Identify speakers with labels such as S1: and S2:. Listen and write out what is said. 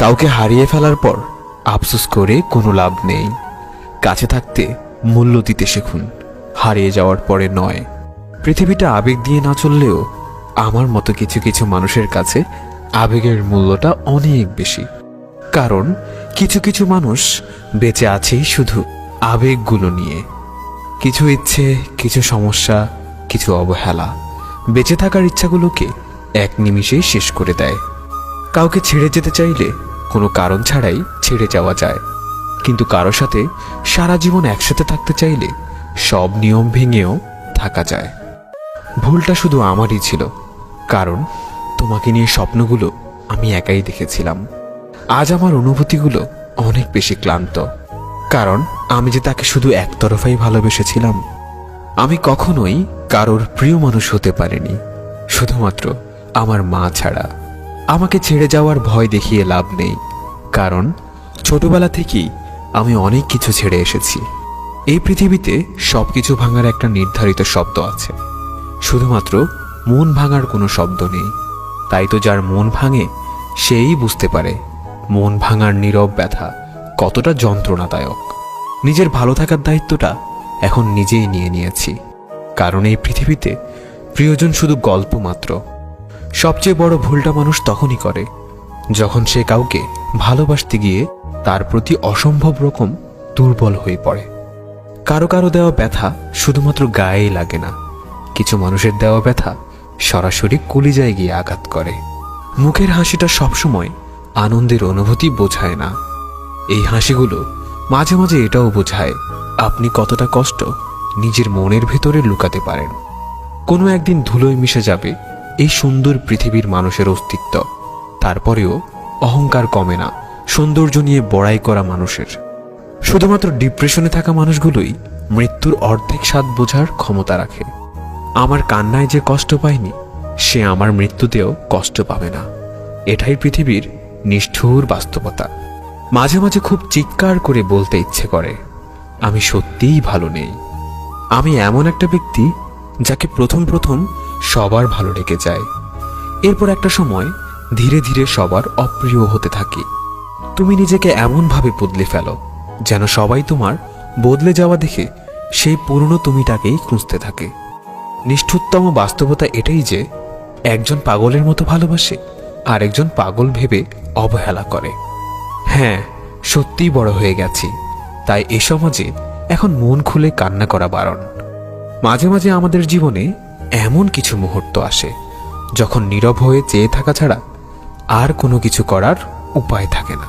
S1: কাউকে হারিয়ে ফেলার পর আফসোস করে কোনো লাভ নেই। কাছে থাকতে মূল্য দিতে শিখুন, হারিয়ে যাওয়ার পরে নয়। পৃথিবীটা আবেগ দিয়ে না চললেও আমার মতো কিছু কিছু মানুষের কাছে আবেগের মূল্যটা অনেক বেশি। কারণ কিছু কিছু মানুষ বেঁচে আছেই শুধু আবেগগুলো নিয়ে। কিছু ইচ্ছে, কিছু সমস্যা, কিছু অবহেলা বেঁচে থাকার ইচ্ছাগুলোকে এক নিমিষেই শেষ করে দেয়। কাউকে ছেড়ে যেতে চাইলে কোনো কারণ ছাড়াই ছেড়ে যাওয়া যায়, কিন্তু কারো সাথে সারা জীবন একসাথে থাকতে চাইলে সব নিয়ম ভেঙেও থাকা যায়। ভুলটা শুধু আমারই ছিল, কারণ তোমাকে নিয়ে স্বপ্নগুলো আমি একাই দেখেছিলাম। আজ আমার অনুভূতিগুলো অনেক বেশি ক্লান্ত, কারণ আমি যে তাকে শুধু একতরফাই ভালোবেসেছিলাম। আমি কখনোই কারোর প্রিয় মানুষ হতে পারিনি, শুধুমাত্র আমার মা ছাড়া। আমাকে ছেড়ে যাওয়ার ভয় দেখিয়ে লাভ নেই, কারণ ছোটবেলা থেকেই আমি অনেক কিছু ছেড়ে এসেছি। এই পৃথিবীতে সবকিছু ভাঙার একটা নির্ধারিত শব্দ আছে, শুধুমাত্র মন ভাঙার কোনো শব্দ নেই। তাই তো যার মন ভাঙে সেই বুঝতে পারে মন ভাঙার নীরব ব্যথা কতটা যন্ত্রণাদায়ক। নিজের ভালো থাকার দায়িত্বটা এখন নিজেই নিয়ে নিয়েছি, কারণ এই পৃথিবীতে প্রিয়জন শুধু গল্প মাত্র। সবচেয়ে বড় ভুলটা মানুষ তখনই করে যখন সে কাউকে ভালোবাসতে গিয়ে তার প্রতি অসম্ভব রকম দুর্বল হয়ে পড়ে। কারো কারো দেওয়া ব্যথা শুধুমাত্র গায়েই লাগে না, কিছু মানুষের দেওয়া ব্যথা সরাসরি কলিজায় গিয়ে আঘাত করে। মুখের হাসিটা সবসময় আনন্দের অনুভূতি বোঝায় না। এই হাসিগুলো মাঝে মাঝে এটাও বোঝায় আপনি কতটা কষ্ট নিজের মনের ভেতরে লুকাতে পারেন। কোনো একদিন ধুলোয় মিশে যাবে এই সুন্দর পৃথিবীর মানুষের অস্তিত্ব, তারপরেও অহংকার কমে না সৌন্দর্য নিয়ে বড়াই করা মানুষের। শুধুমাত্র ডিপ্রেশনে থাকা মানুষগুলোই মৃত্যুর অর্ধেক স্বাদ বোঝার ক্ষমতা রাখে। আমার কান্নায় যে কষ্ট পায়নি, সে আমার মৃত্যুতেও কষ্ট পাবে না। এটাই পৃথিবীর নিষ্ঠুর বাস্তবতা। মাঝে মাঝে খুব চিৎকার করে বলতে ইচ্ছে করে, আমি সত্যিই ভালো নেই। আমি এমন একটা ব্যক্তি যাকে প্রথম প্রথম সবার ভালো লেগে যায়, এরপর একটা সময় ধীরে ধীরে সবার অপ্রিয় হতে থাকি। তুমি নিজেকে এমনভাবে বদলে ফেলো যেন সবাই তোমার বদলে যাওয়া দেখে সেই পুরনো তুমিটাকেই খুঁজতে থাকে। নিষ্ঠুরতম বাস্তবতা এটাই যে একজন পাগলের মতো ভালোবাসে আর একজন পাগল ভেবে অবহেলা করে। হ্যাঁ, সত্যিই বড় হয়ে গেছি, তাই এ সমাজে এখন মন খুলে কান্না করা বারণ। মাঝে মাঝে আমাদের জীবনে এমন কিছু মুহূর্ত আসে যখন নীরব হয়ে চেয়ে থাকা ছাড়া আর কোনো কিছু করার উপায় থাকে না।